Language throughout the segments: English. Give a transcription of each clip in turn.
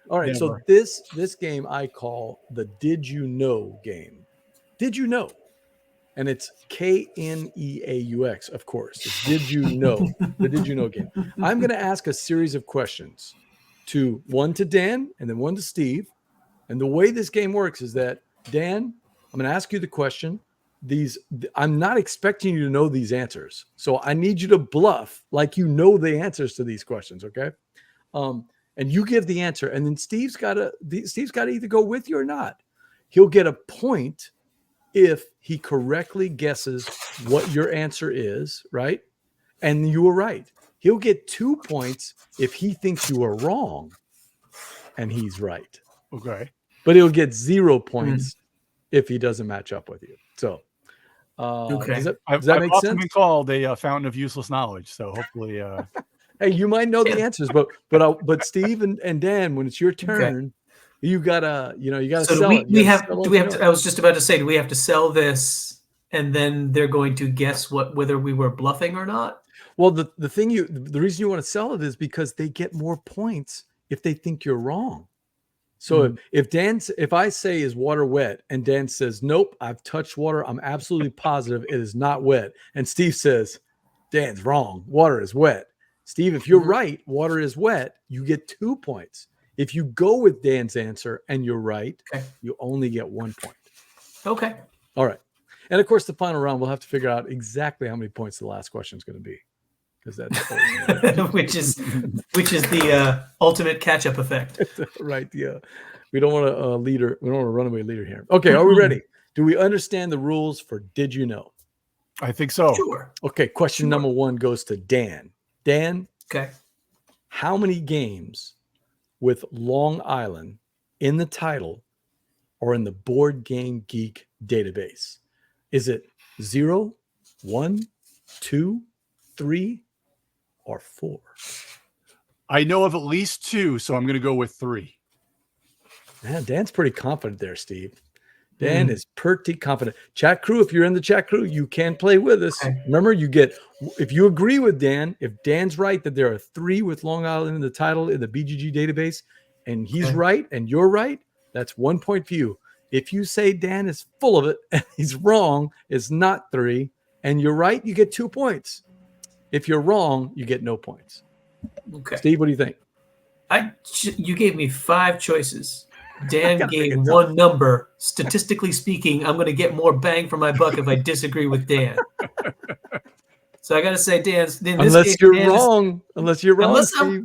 All right. So this game I call the Did You Know game. Did you know? And it's KNEAUX, of course. It's Did You Know? The Did You Know game. I'm going to ask a series of questions one to Dan and then one to Steve. And the way this game works is that, Dan, I'm going to ask you the question. I'm not expecting you to know these answers. So I need you to bluff like you know the answers to these questions, okay? And you give the answer. And then Steve's got to either go with you or not. He'll get a point if he correctly guesses what your answer is, right? And you were right. He'll get 2 points if he thinks you are wrong and he's right. Okay. But he'll get 0 points if he doesn't match up with you. So, does that make sense? I've often been called a fountain of useless knowledge. So hopefully, hey, you might know the answers, but Steve and Dan, when it's your turn, you gotta sell it. I was just about to say, do we have to sell this and then they're going to guess whether we were bluffing or not? Well, the reason you want to sell it is because they get more points if they think you're wrong. So if I say, is water wet? And Dan says, nope, I've touched water. I'm absolutely positive it is not wet. And Steve says, Dan's wrong. Water is wet. Steve, if you're right, water is wet, you get 2 points. If you go with Dan's answer and you're right, you only get 1 point. Okay. All right. And of course, the final round, we'll have to figure out exactly how many points the last question is going to be. Because that's which is the ultimate catch-up effect. Right. Yeah. We don't want a leader. We don't want a runaway leader here. Okay. Are we ready? Do we understand the rules for Did You Know? I think so. Sure. Okay. Question number 1 goes to Dan. Dan. Okay. How many games with Long Island in the title or in the Board Game Geek database? Is it 0, 1, 2, 3, or 4? I know of at least 2, so I'm going to go with 3. Man, Dan's pretty confident there, Steve. Dan is pretty confident. Chat crew, if you're in the chat crew, you can play with us. Okay. Remember, if you agree with Dan, if Dan's right that there are 3 with Long Island in the title in the BGG database, and he's right and you're right, that's 1 point for you. If you say Dan is full of it and he's wrong, it's not 3, and you're right, you get 2 points. If you're wrong, you get no points. Okay. Steve, what do you think? You gave me 5 choices. Dan gave 1 number. Statistically speaking, I'm going to get more bang for my buck if I disagree with Dan. So I got to say, unless you're wrong, unless I'm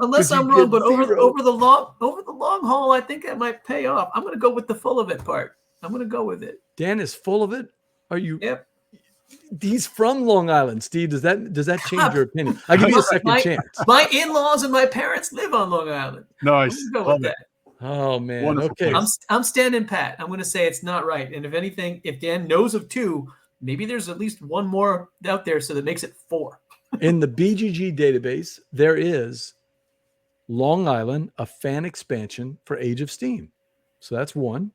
wrong, but over the long haul, I think that might pay off. I'm going to go with the full of it part. I'm going to go with it. Dan is full of it. Are you? Yep. He's from Long Island, Steve. Does that change your opinion? I'll give you a second chance. My in-laws and my parents live on Long Island. Nice. Go with that. Oh man. Wonderful. Okay. I'm standing pat. I'm going to say it's not right. And if anything, if Dan knows of 2, maybe there's at least 1 more out there, so that makes it 4. In the BGG database, there is Long Island, a fan expansion for Age of Steam. So that's 1.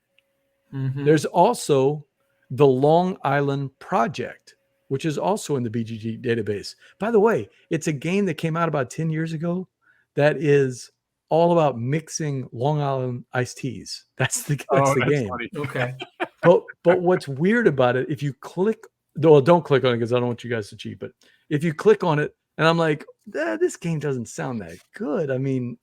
Mm-hmm. There's also the Long Island Project, which is also in the BGG database. By the way, it's a game that came out about 10 years ago that is all about mixing Long Island iced teas. That's the game. Funny. Okay. But what's weird about it, if you click, well, don't click on it because I don't want you guys to cheat, but if you click on it and I'm like, this game doesn't sound that good. I mean,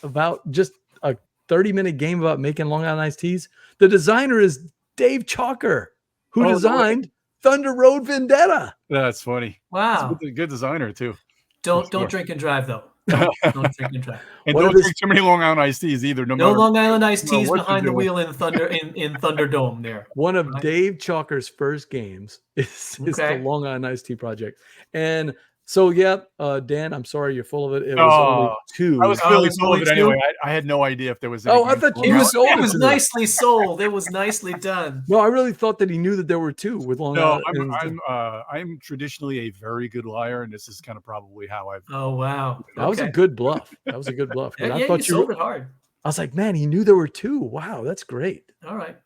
about just a 30-minute game about making Long Island iced teas. The designer is Dave Chalker, who designed Thunder Road Vendetta. That's funny. Wow. He's a good designer too. Don't drink and drive though. Don't drink and drive. And don't drink too many Long Island iced teas either. No Long Island iced teas behind the wheel in Thunderdome there. One of Dave Chalker's first games is the Long Island iced tea project. And so, Dan, I'm sorry you're full of it. It was only 2. I was really full of it anyway. I had no idea if there was any. I thought it was nicely sold. It was nicely done. No, I really thought that he knew that there were 2 with Long Island. I'm traditionally a very good liar, and this is kind of probably how I've. Oh wow, that was a good bluff. I thought you sold it hard. I was like, man, he knew there were 2. Wow, that's great. All right.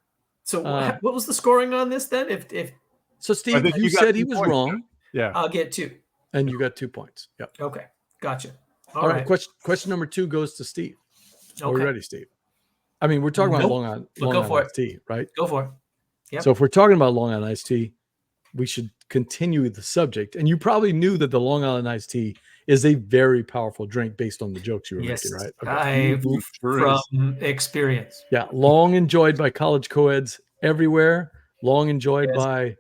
So what was the scoring on this then? So Steve, you said he was wrong. Yeah, I'll get 2. And you got 2 points. Yep. Okay. Gotcha. All right. Question number 2 goes to Steve. Are we ready, Steve? I mean, we're talking about Nope. Long But go Island for it. iced tea, right? Go for it. Yep. So if we're talking about Long Island iced tea, we should continue the subject. And you probably knew that the Long Island iced tea is a very powerful drink based on the jokes you were Yes, making, right? Okay. from experience. Yeah, long enjoyed by college co-eds everywhere. Long enjoyed Yes. by,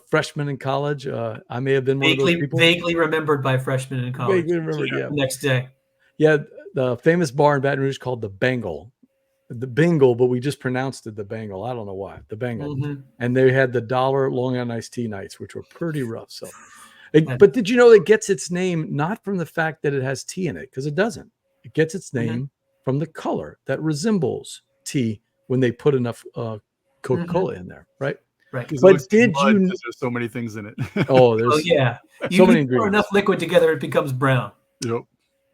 freshmen in college. I may have been one of those people. Vaguely remembered by freshmen in college. Vaguely remembered, yeah. The next day. Yeah, the famous bar in Baton Rouge called the Bengal. The Bingle, but we just pronounced it the Bengal. I don't know why. The Bengal. Mhm. And they had the $1 Long Island iced tea nights, which were pretty rough. So, but did you know it gets its name not from the fact that it has tea in it? Because it doesn't. It gets its name from the color that resembles tea when they put enough Coca-Cola in there, right? Right. But did you? Because there's so many things in it. There's yeah. so many pour ingredients. enough liquid together, it becomes brown. Yep.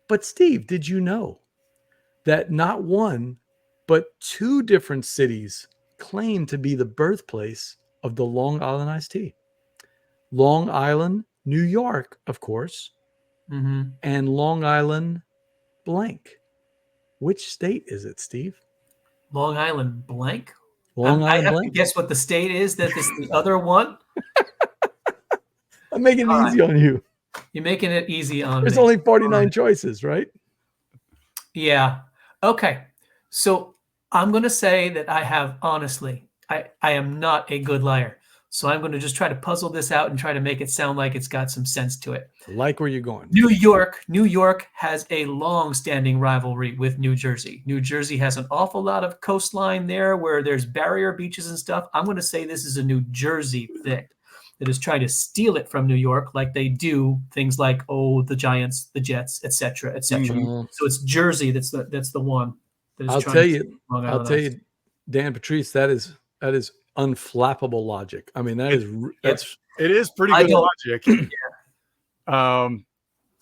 But Steve, did you know that not one, but 2 different cities claim to be the birthplace of the Long Island iced tea? Long Island, New York, of course, and Long Island blank. Which state is it, Steve? Long Island blank? Long I Island have blank? to guess what the state is that is the other one. I'm making it easy on you. You're making it easy on There's me. only 49 choices, right? Yeah. Okay. So I'm going to say that I have, honestly, I am not a good liar. So I'm going to just try to puzzle this out and try to make it sound like it's got some sense to it. I like where you're going. New York has a long-standing rivalry with New Jersey. New Jersey has an awful lot of coastline there where there's barrier beaches and stuff. I'm going to say this is a New Jersey thing that is trying to steal it from New York, like they do things like the Giants, the Jets, etc., etc. So it's Jersey that's the one. That is I'll tell you, Dan Patriss, that is unflappable logic. I mean, it is pretty good logic. I'll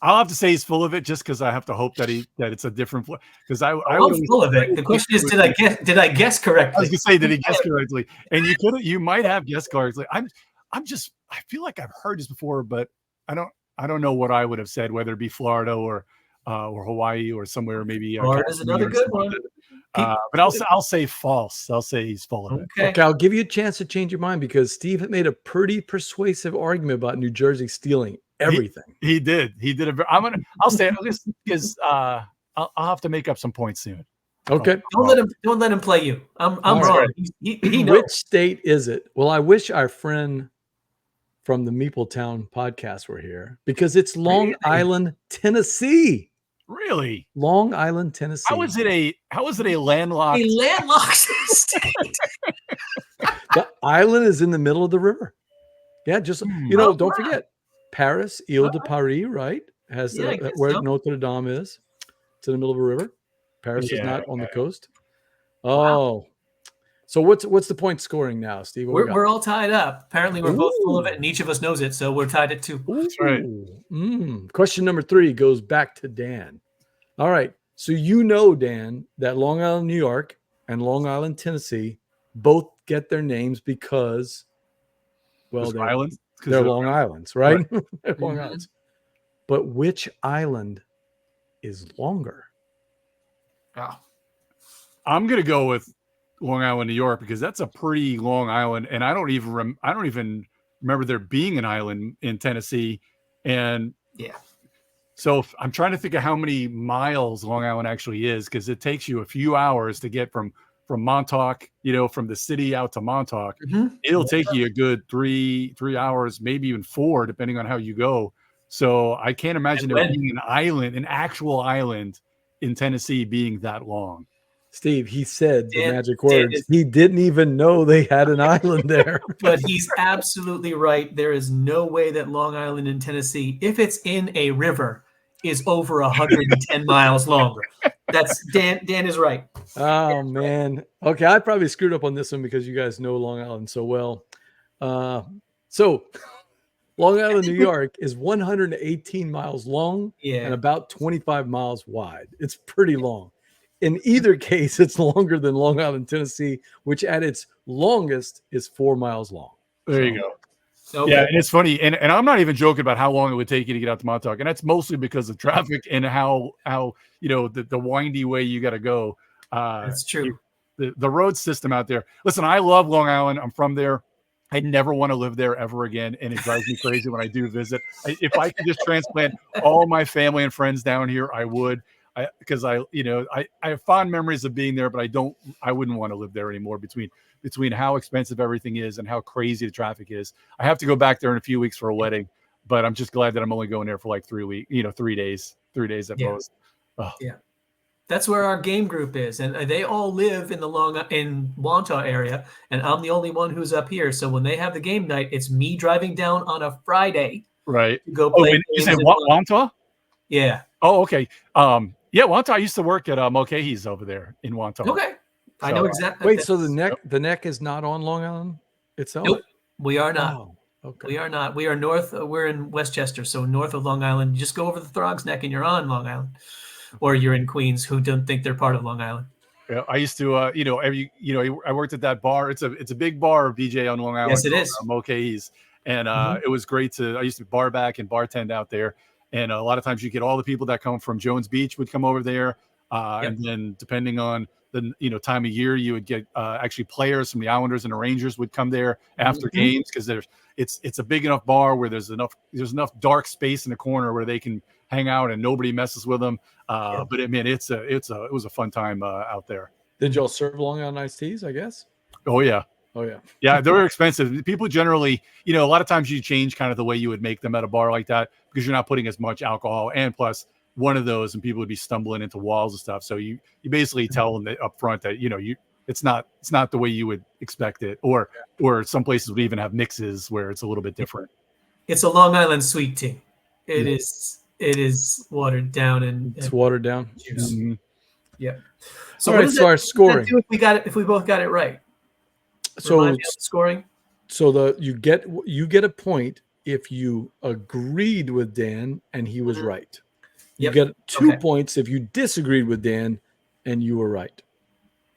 have to say he's full of it just because I have to hope that it's a different because I'm full of it. The question is, did I guess correctly? I was gonna say, did he guess correctly? And you might have guessed correctly. I feel like I've heard this before, but I don't know what I would have said, whether it be Florida or Hawaii or somewhere maybe. Florida's another good one. But I'll say false. I'll say he's full of it. Okay, I'll give you a chance to change your mind because Steve made a pretty persuasive argument about New Jersey stealing everything. He did. I'll say it because I'll have to make up some points soon. Okay. Don't let him play you. I'm wrong. He knows. Which state is it? Well, I wish our friend from the Meepletown podcast were here because it's Long Island, Tennessee. Really? Long Island, Tennessee. How is it a landlocked? A landlocked state. The island is in the middle of the river. Yeah, just don't forget Paris, Ile de Paris, right? Has where Notre Dame is. It's in the middle of a river. Paris is not on the coast. Oh. So what's the point scoring now, Steve? We're all tied up. Apparently, we're both full of it, and each of us knows it, so we're tied at 2. That's right. Question number 3 goes back to Dan. All right. So Dan, that Long Island, New York, and Long Island, Tennessee, both get their names because, they're islands. They're Long Islands, right? They're Long Islands. But which island is longer? Oh. I'm gonna go with Long Island, New York, because that's a pretty long island, and I don't even remember there being an island in Tennessee. And so I'm trying to think of how many miles Long Island actually is, because it takes you a few hours to get from Montauk, from the city out to Montauk. It'll take you a good 3 hours, maybe even 4, depending on how you go. So I can't imagine there being an actual island in Tennessee being that long. Steve, he said the magic words. He didn't even know they had an island there. But he's absolutely right. There is no way that Long Island in Tennessee, if it's in a river, is over 110 miles longer. That's Dan is right. Oh, man. Okay, I probably screwed up on this one because you guys know Long Island so well. So Long Island, New York is 118 miles long and about 25 miles wide. It's pretty long. In either case, it's longer than Long Island, Tennessee, which at its longest is 4 miles long. There you go. Okay. Yeah, and it's funny, and I'm not even joking about how long it would take you to get out to Montauk, and that's mostly because of traffic and how the windy way you got to go. That's true. The road system out there. Listen, I love Long Island. I'm from there. I never want to live there ever again, and it drives me crazy when I do visit. If I could just transplant all my family and friends down here, I would. Because I have fond memories of being there, but I wouldn't want to live there anymore. Between how expensive everything is and how crazy the traffic is, I have to go back there in a few weeks for a wedding. But I'm just glad that I'm only going there for like 3 weeks, 3 days at most. Oh. Yeah. That's where our game group is, and they all live in the Wantagh area, and I'm the only one who's up here. So when they have the game night, it's me driving down on a Friday, right? To go play. You said Wantagh? Yeah. Oh, okay. Yeah, Wantagh. I used to work at Mulcahy's over there in Wantagh. Okay, I know exactly. Wait, so the neck is not on Long Island itself? Nope, we are not. Oh, okay. We are not. We are north. We're in Westchester, so north of Long Island. You just go over the Throgs Neck, and you're on Long Island. Or you're in Queens, who don't think they're part of Long Island. Yeah, I used to, I worked at that bar. It's a big bar, BJ, on Long Island. Yes, it is. Mulcahy's, and it was great I used to bar back and bartend out there, and a lot of times you get all the people that come from Jones Beach would come over there, and then depending on the time of year, you would get actually players from the Islanders and the Rangers would come there after games because it's a big enough bar where there's enough dark space in the corner where they can hang out and nobody messes with them. But it was a fun time out there. Did y'all serve Long Island iced teas, I guess? Oh yeah. Yeah, they were expensive. People generally, a lot of times you change kind of the way you would make them at a bar like that because you're not putting as much alcohol, and plus one of those and people would be stumbling into walls and stuff. So you basically tell them up front that it's not the way you would expect it, or some places would even have mixes where it's a little bit different. It's a Long Island sweet tea. It is watered down and it's watered down. Mm-hmm. Yeah. So all right, so our scoring. If we both got it right. So scoring. So you get a point if you agreed with Dan and he was right. You get 2 points if you disagreed with Dan and you were right.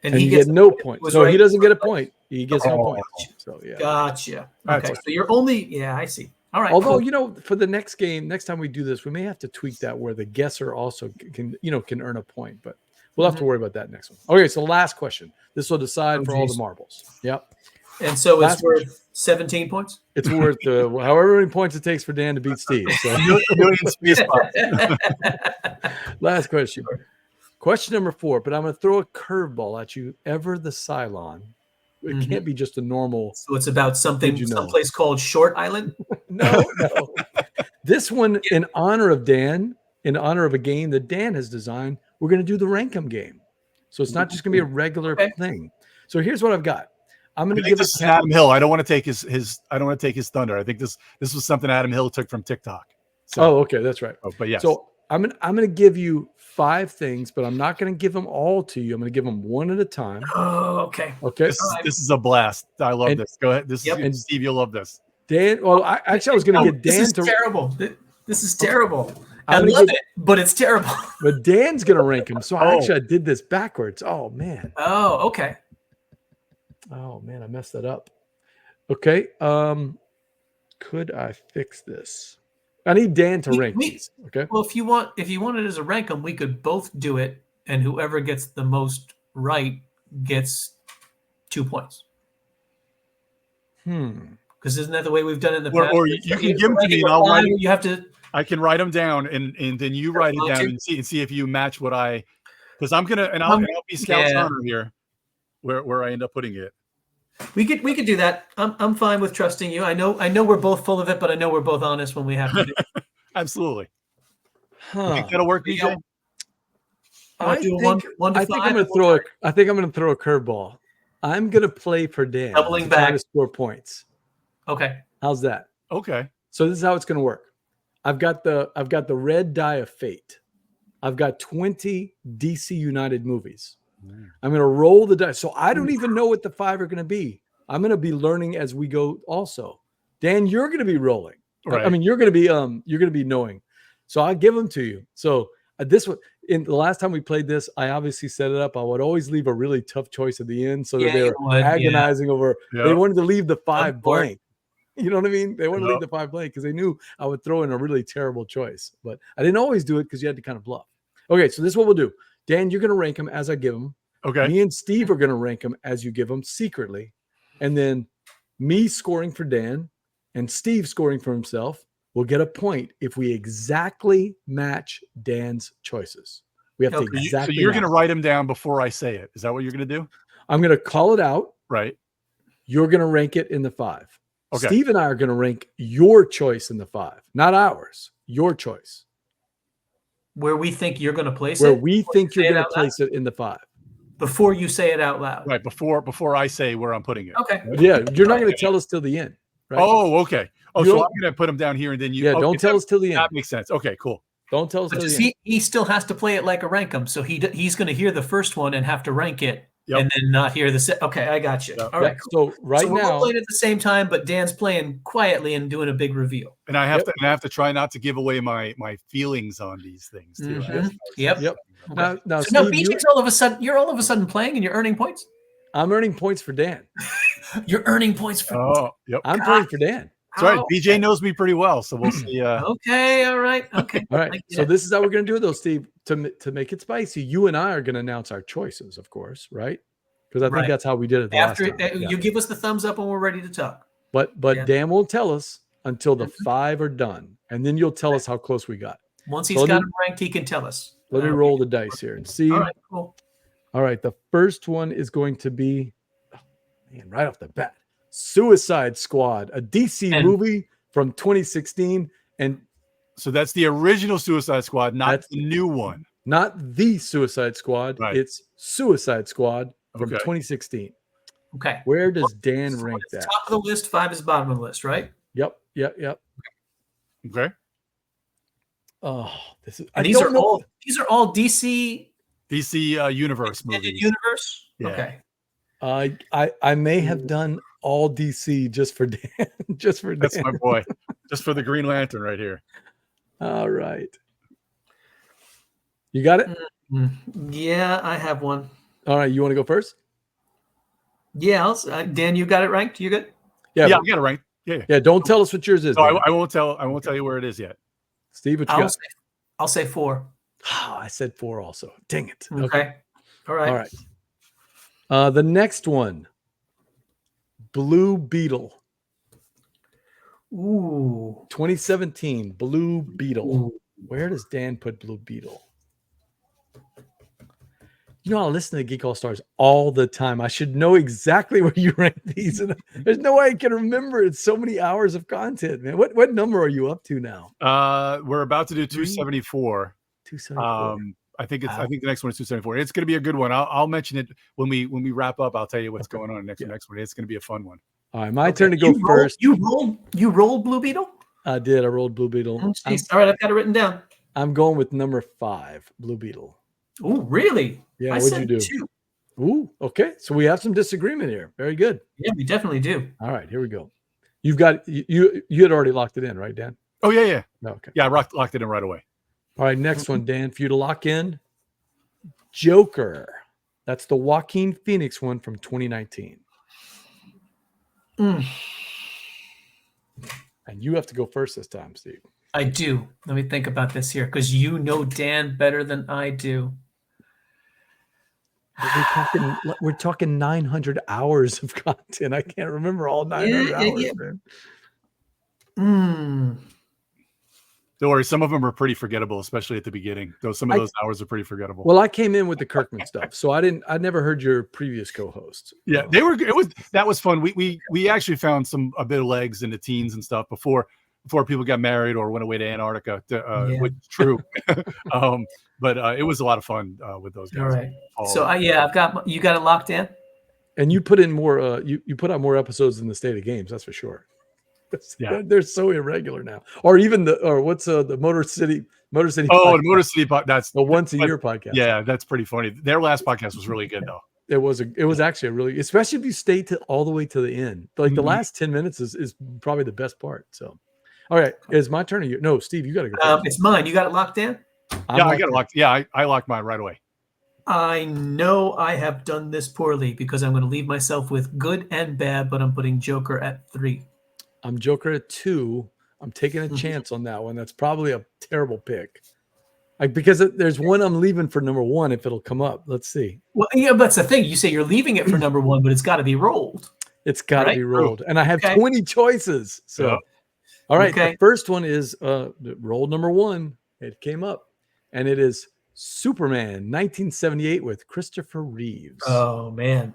And he gets no point. So he doesn't get a point. He gets no point. So yeah. Gotcha. Okay. So you're only I see. All right. Although for the next game, next time we do this, we may have to tweak that where the guesser also can earn a point, but we'll have to worry about that next one. Okay, so last question. This will decide for all the marbles. Yep. And so it's worth 17 points? It's worth however many points it takes for Dan to beat Steve. So. Last question. Question number 4, but I'm going to throw a curveball at you. Ever the Cylon. It can't be just a normal. So it's about someplace called Short Island? No. This one, in honor of Dan, in honor of a game that Dan has designed, we're going to do the Rankum game. So it's not just going to be a regular thing. So here's what I've got. I'm going to give this Adam Hill. I don't want to take his thunder. I think this was something Adam Hill took from TikTok. So, okay, that's right. But yeah. So I'm going to give you 5 things, but I'm not going to give them all to you. I'm going to give them one at a time. Oh, okay. Okay. This is a blast. I love this. Go ahead. And Steve, you'll love this. Dan, well, I was going to get Dan to. Terrible. This is terrible. I love it, but it's terrible. But Dan's going to rank them. So I did this backwards. Oh, man. Oh, okay. Oh, man, I messed that up. Okay. Could I fix this? I need Dan to rank these. Okay. Well, if you want it as a rank 'em, we could both do it, and whoever gets the most right gets 2 points. Because isn't that the way we've done it in the past? Or you can give them to me, and I'll write. You have to. I can write them down, and then you write it down and see if you match what I. Because I'm gonna I'll be Scout's honor here, where I end up putting it. We could do that. I'm fine with trusting you. I know we're both full of it, but I know we're both honest when we have to do it. Absolutely. You think that'll work, BJ? I think I'm going to throw a curveball. I'm going to play for Dan. Doubling back to score points. Okay. How's that? Okay. So this is how it's going to work. I've got the red die of fate. I've got 20 DC United movies. I'm going to roll the dice. So I don't even know what the 5 are going to be. I'm going to be learning as we go also. Dan, you're going to be rolling. Right. I mean, you're going to be knowing. So I'll give them to you. So this one, in the last time we played this, I obviously set it up. I would always leave a really tough choice at the end so that they were agonizing over. Yep. They wanted to leave the 5 blank. You know what I mean? They wanted to leave the 5 blank because they knew I would throw in a really terrible choice. But I didn't always do it because you had to kind of bluff. Okay, so this is what we'll do. Dan, you're going to rank them as I give them. Okay. Me and Steve are going to rank them as you give them secretly. And then me scoring for Dan and Steve scoring for himself will get a point if we exactly match Dan's choices. We have to exactly. So you're going to write them down before I say it. Is that what you're going to do? I'm going to call it out. Right. You're going to rank it in the 5. Okay. Steve and I are going to rank your choice in the 5, not ours. Your choice. Where we think you're going to place it. Where we think you're going to place it in the 5. Before you say it out loud. Right. Before I say where I'm putting it. Okay. Yeah. You're not going to tell us till the end. Right? Oh, okay. Oh, so I'm going to put them down here and then you. Yeah. Don't tell us till the end. That makes sense. Okay, cool. Don't tell us till the end. He still has to play it like a rank 'em. So he's going to hear the first one and have to rank it. Yep. And then not hear the okay, I got you. Yep. All right. Cool. So we're now playing at the same time, but Dan's playing quietly and doing a big reveal. And I have to try not to give away my feelings on these things too. Mm-hmm. Yep. Okay. Now, so Steve, BJ's you're all of a sudden playing and you're earning points. I'm earning points for Dan. You're earning points for. Oh, yep. I'm playing for Dan. That's right. BJ knows me pretty well, so we'll see. Okay. All right. Okay. All right. So this is how we're going to do it, though, Steve. To make it spicy, you and I are going to announce our choices, of course, right? Because I think that's how we did it last time. You give us the thumbs up when we're ready to talk. But Dan won't tell us until the 5 are done, and then you'll tell us how close we got. Once he's got them ranked, he can tell us. Let me roll the dice here and see. All right, cool. All right, the first one is going to be, right off the bat, Suicide Squad, a DC movie from 2016, and so that's the original Suicide Squad, not the new one. Not the Suicide Squad. Right. It's Suicide Squad from 2016. Okay. Where does Dan rank that? Top of the list, 5 is bottom of the list, right? Yep. Okay. Oh, this is. And these are all DC universe movies. Universe. Yeah. Okay. I may have done all DC just for Dan. Just for Dan. That's my boy. Just for the Green Lantern right here. All right. You got it? Yeah, I have one. All right. You want to go first? Yeah. Dan, you got it ranked? You good? Yeah, I got it ranked. Yeah. Don't tell us what yours is. No, I won't tell you where it is yet. Steve, what you got? I'll say 4. Oh, I said 4 also. Dang it. Okay. All right. The next one, Blue Beetle. Ooh. 2017, Blue Beetle. Ooh. Where does Dan put Blue Beetle? You know, I listen to Geek Allstars all the time. I should know exactly where you rank these. And there's no way I can remember. It's so many hours of content, man. What number are you up to now? We're about to do 274. 274. I think the next one is 274. It's going to be a good one. I'll mention it when we wrap up. I'll tell you what's going on next one. It's going to be a fun one. All right, my turn to go first. You rolled Blue Beetle? I did. I rolled Blue Beetle. All right, I've got it written down. I'm going with number 5, Blue Beetle. Oh, really? Yeah, what'd you do? 2. Ooh, okay. So we have some disagreement here. Very good. Yeah, we definitely do. All right, here we go. You've got you had already locked it in, right, Dan? Oh, yeah. Okay. Yeah, I locked it in right away. All right, next one, Dan, for you to lock in. Joker. That's the Joaquin Phoenix one from 2019. And you have to go first this time, Steve. I do. Let me think about this here, because you know Dan better than I do. We're talking 900 hours of content. I can't remember all 900 hours, man. Don't worry, some of them are pretty forgettable, especially at the beginning. Some of those hours are pretty forgettable. Well, I came in with the Kirkman stuff, so I never heard your previous co-hosts. Yeah, that was fun. We actually found a bit of legs in the teens and stuff before people got married or went away to Antarctica, which is true. But it was a lot of fun with those guys. All right. So you got it locked in. And you put in more. You put out more episodes than the State of Games. That's for sure. Yeah, they're so irregular now. Or even what's the Motor City? Oh, the Motor City. That's the once a year podcast. Yeah, that's pretty funny. Their last podcast was really good though. It was actually a really, especially if you stay all the way to the end. Like the last 10 minutes is probably the best part. So, all right, it's my turn. No, Steve, you got to go. It's mine. You got it locked in. I got it locked. Yeah, I locked mine right away. I know I have done this poorly because I'm going to leave myself with good and bad, but I'm putting Joker at 3. I'm Joker at 2. I'm taking a chance on that one. That's probably a terrible pick. Because there's one I'm leaving for number 1 if it'll come up. Let's see. Well, yeah, but that's the thing. You say you're leaving it for number 1, but it's got to be rolled. It's got to Right? be rolled. And I have 20 choices. So, Yep. all right. The first one is roll number 1. It came up. And it is Superman 1978 with Christopher Reeves. Oh, man.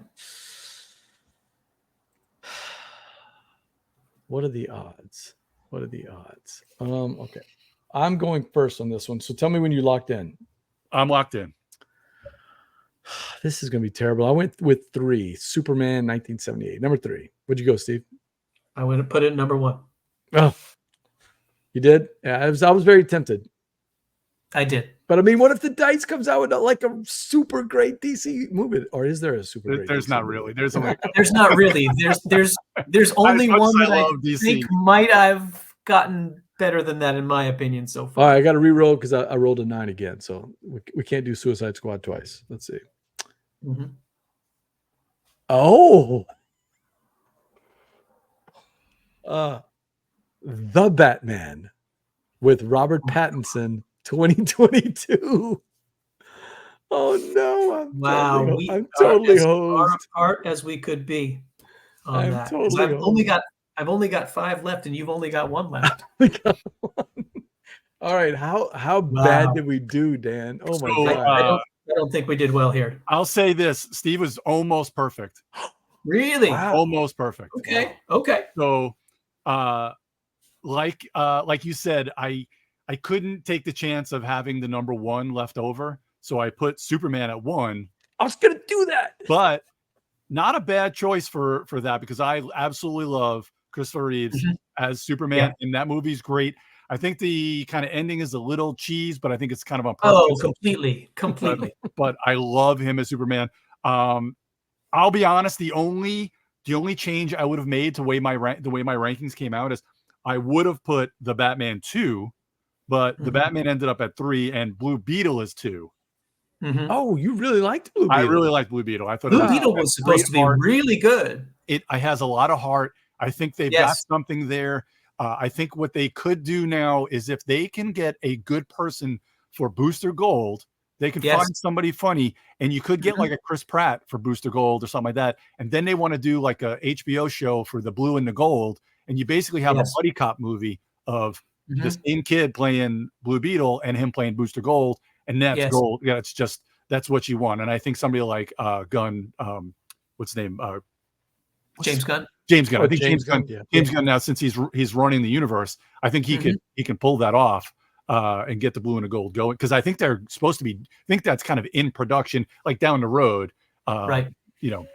What are the odds? What are the odds? Okay. I'm going first on this one. So tell me when you locked in. I'm locked in. This is going to be terrible. I went with 3. Superman 1978. Number 3. What'd you go, Steve? I would have put it number 1. Oh, you did? Yeah, I was very tempted. I did. But I mean, what if the dice comes out with like a super great DC movie? Or is there a super great There's DC not movie? really. There's only There's not really. There's only one that I DC. think might have gotten better than that in my opinion so far. All right, I got to re-roll because I rolled a 9 again. So we can't do Suicide Squad twice. Let's see. Mm-hmm. Oh. The Batman with Robert Pattinson 2022. Oh no! I'm totally hosed. Apart as we could be on I'm that. totally I've only got 5 left, and you've only got 1 left. All right, how bad did we do, Dan? Oh my God! I don't think we did well here. I'll say this: Steve was almost perfect. Really? Wow. Almost perfect. Okay. Okay. So, like you said, I couldn't take the chance of having the number 1 left over, so I put Superman at 1. I was gonna do that, but not a bad choice for that because I absolutely love Christopher Reeves as Superman, and that movie's great. I think the kind of ending is a little cheese, but I think it's kind of on purpose. Oh, completely. But I love him as Superman. I'll be honest, the only change I would have made to the way my rankings came out is I would have put the Batman 2, but the Batman ended up at 3, and Blue Beetle is 2. Oh, you really liked Blue Beetle? I really liked Blue Beetle. I thought Blue Beetle was supposed to be really good. It has a lot of heart. I think they've got something there. I think what they could do now is if they can get a good person for Booster Gold, they can find somebody funny, and you could get like a Chris Pratt for Booster Gold or something like that. And then they want to do like a HBO show for the Blue and the Gold, and you basically have a buddy cop movie of the same kid playing Blue Beetle and him playing Booster Gold, and that's gold. Yeah, it's just that's what you want. And I think somebody like Gunn, what's his name? James Gunn. James Gunn. I think James Gunn. James Gunn now, since he's running the universe, I think he can pull that off and get the Blue and the Gold going, because I think they're supposed to be. I think that's kind of in production, like down the road. Right. You know,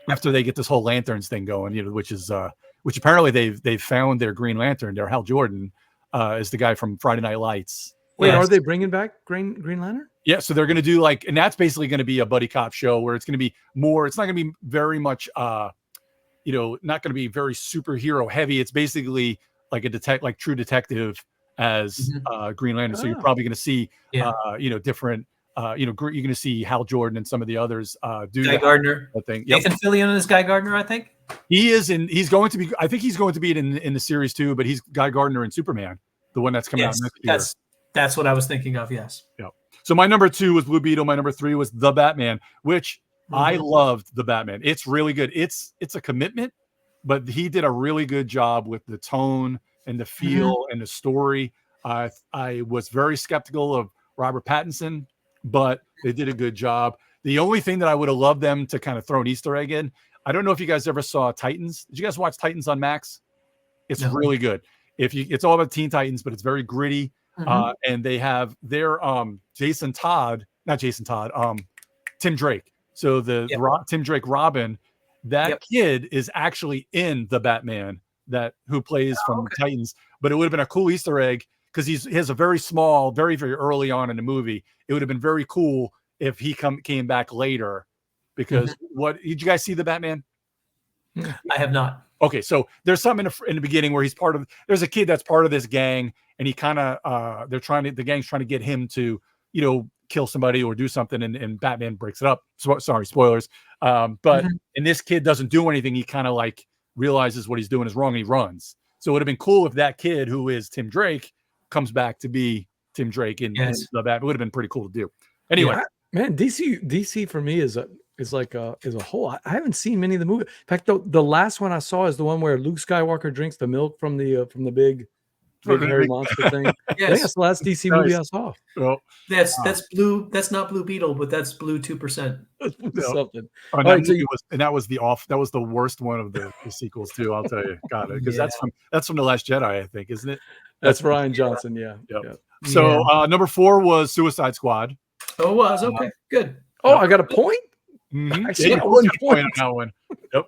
after they get this whole Lanterns thing going, you know, which apparently they've found their Green Lantern. Their Hal Jordan is the guy from Friday Night Lights. Wait, are they bringing back Green Lantern? Yeah, so they're going to do and that's basically going to be a buddy cop show where it's going to be more. It's not going to be very much. Not going to be very superhero heavy. It's basically like like True Detective as Green Lantern. So you're probably going to see, different, you're going to see Hal Jordan and some of the others do Guy Gardner. Thing. Nathan Fillion is Guy Gardner, I think. He is, and he's going to be. I think he's going to be in the series too. But he's Guy Gardner in Superman, the one that's coming out next year. That's what I was thinking of. Yes. Yeah. So my number 2 was Blue Beetle. My number 3 was The Batman, which I loved. The Batman. It's really good. It's a commitment, but he did a really good job with the tone and the feel and the story. I was very skeptical of Robert Pattinson, but they did a good job. The only thing that I would have loved them to kind of throw an Easter egg in, I don't know if you guys ever saw Titans. Did you guys watch Titans on Max? It's really good. It's all about Teen Titans, but it's very gritty. And they have their Tim Drake. So Tim Drake Robin, that kid is actually in the Batman who plays from Titans. But it would have been a cool Easter egg because he has a very small, very, very early on in the movie. It would have been very cool if he came back later. Because did you guys see the Batman? I have not. Okay, so there's something in the beginning where there's a kid that's part of this gang, and he kind of the gang's trying to get him to kill somebody or do something, and Batman breaks it up. So, sorry, spoilers. But and this kid doesn't do anything. He kind of like realizes what he's doing is wrong, and he runs. So it would have been cool if that kid, who is Tim Drake, comes back to be Tim Drake in Yes. that. It would have been pretty cool to do. Anyway, man, DC for me is like a whole. I haven't seen many of the movies. In fact, the last one I saw is the one where Luke Skywalker drinks the milk from the big hairy monster thing. I think that's the last DC movie I saw. Well, that's Blue. That's not Blue Beetle, but that's Blue 2%. Something. Oh, that was the worst one of the sequels too. I'll tell you, because that's from The Last Jedi, I think, isn't it? That's Rian Johnson. Yeah. So number 4 was Suicide Squad. Oh, it was okay. Good. Oh, I got a point. Mm-hmm. I got 1 point on that one. Yep.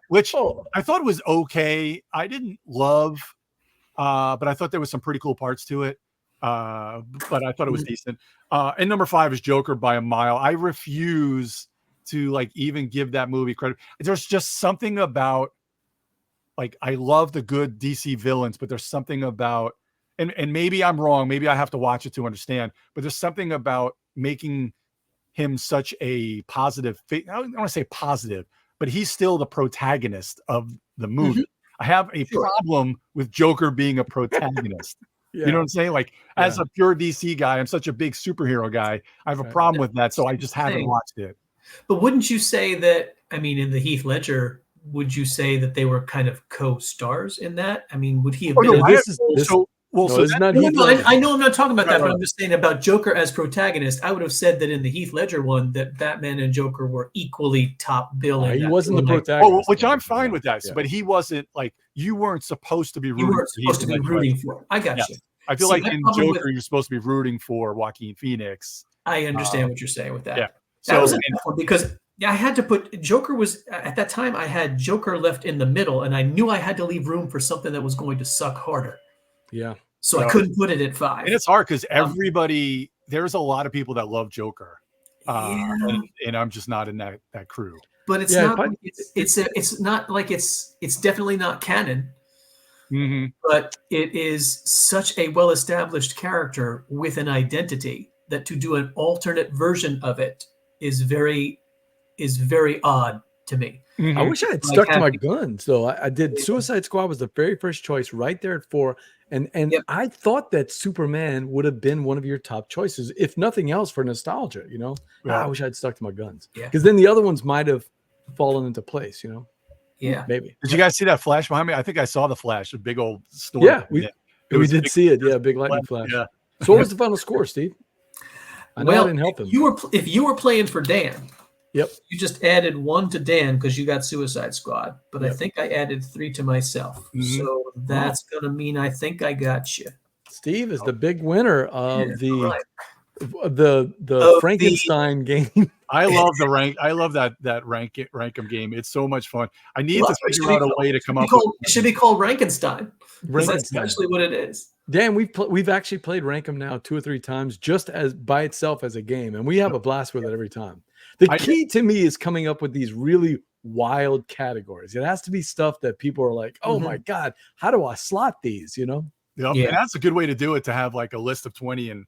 Which I thought was okay. I didn't love, but I thought there was some pretty cool parts to it. But I thought it was decent. And number 5 is Joker by a mile. I refuse to like even give that movie credit. There's just something about, like, I love the good DC villains, but there's something about, and maybe I'm wrong, maybe I have to watch it to understand, but there's something about making him such a positive, I don't want to say positive, but he's still the protagonist of the movie. I have a problem with Joker being a protagonist. You know what I'm saying? Like, as a pure DC guy, I'm such a big superhero guy. I have a problem with that, so I just haven't watched it. But wouldn't you say that, I mean, in the Heath Ledger, would you say that they were kind of co-stars in that? I mean, would he have been? I know I'm not talking about that, but I'm just saying about Joker as protagonist. I would have said that in the Heath Ledger one, that Batman and Joker were equally top billing. He wasn't the protagonist. Which I'm fine with that. But he wasn't, like, you weren't supposed to be rooting. You weren't supposed to be rooting for him. I got you. I feel like in Joker, you're supposed to be rooting for Joaquin Phoenix. I understand what you're saying with that. Yeah. That was because I had to put Joker was at that time. I had Joker left in the middle, and I knew I had to leave room for something that was going to suck harder. Yeah. So I couldn't put it at 5. And it's hard because everybody, there's a lot of people that love Joker, and I'm just not in that crew. But it's not. It's not like it's definitely not canon. But it is such a well-established character with an identity that to do an alternate version of it is very odd to me. I wish I had stuck to my guns, though. I did. Suicide Squad was the very first choice right there at 4. And I thought that Superman would have been one of your top choices, if nothing else, for nostalgia, you know? I wish I'd stuck to my guns. Because then the other ones might have fallen into place, you know? Yeah. Maybe. Did you guys see that flash behind me? I think I saw the flash, a big old storm. Yeah, we did see it. Yeah, big lightning flash. Yeah. So what was the final score, Steve? I know I didn't help him. If you were playing for Dan, you just added 1 to Dan because you got Suicide Squad. But I think I added 3 to myself. So that's going to mean I think I got you. Steve is the big winner of the Frankenstein game. I love the rank. I love that Rankum game. It's so much fun. I need to figure out a way to come up with it. Should be called Rankenstein. That's actually what it is. Dan, we've actually played Rankum now 2 or 3 times just as by itself as a game, and we have a blast with it every time. The key to me is coming up with these really wild categories. It has to be stuff that people are like, "Oh my God, how do I slot these?" You know? Yep. Yeah, and that's a good way to do it. To have like a list of 20 and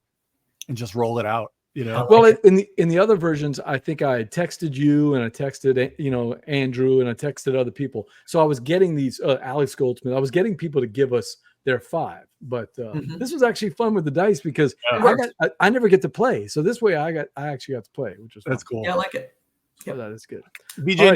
just roll it out. You know. Well, in the other versions, I think I texted you and I texted Andrew and I texted other people. So I was getting these Alex Goldsmith. I was getting people to give us their 5. But this was actually fun with the dice because I never get to play. So this way I actually got to play, which was that's cool. Yeah, I like it. Yeah, that is good. BJ,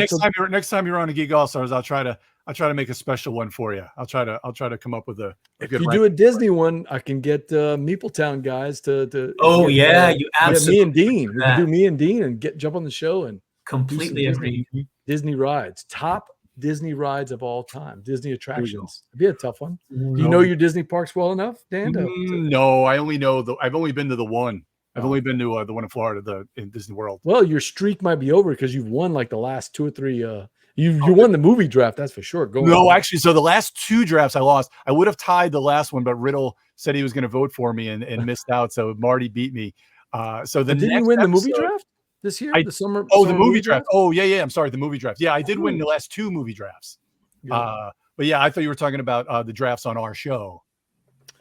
next time you're on a Geek Allstars, I'll try to make a special one for you. I'll try to come up with a good. If you do a Disney one, I can get Meepletown guys to. Oh yeah, you absolutely. Me and Dean. We can do me and Dean and jump on the show and completely agree. Disney rides, top Disney rides of all time, Disney attractions. It'd be a tough one. Do you know your Disney parks well enough, Dan? No, I only know I've only been to the one. I've only been to the one in Florida, in Disney World. Well, your streak might be over because you've won like the last 2 or 3. You won the movie draft, that's for sure. Actually, so the last 2 drafts I lost. I would have tied the last one, but Riddle said he was going to vote for me and missed out. So Marty beat me. Didn't you win the movie draft this year? The summer movie draft. Oh yeah. I'm sorry, the movie draft. Yeah, I did win the last 2 movie drafts. But yeah, I thought you were talking about the drafts on our show.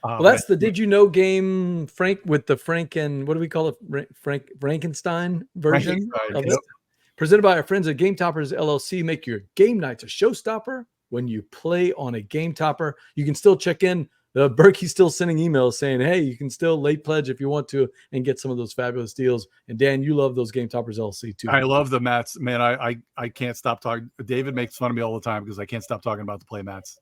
Well, that's the Did You Know game, Frank, with the Frank and what do we call it? Frankenstein version of it. Presented by our friends at Game Toppers LLC. Make your game nights a showstopper when you play on a Game Topper. You can still check in Berkey's still sending emails saying, hey, you can still late pledge if you want to and get some of those fabulous deals. And Dan, you love those Game Toppers LC too. I love the mats, man. I can't stop talking. David makes fun of me all the time because I can't stop talking about the play mats.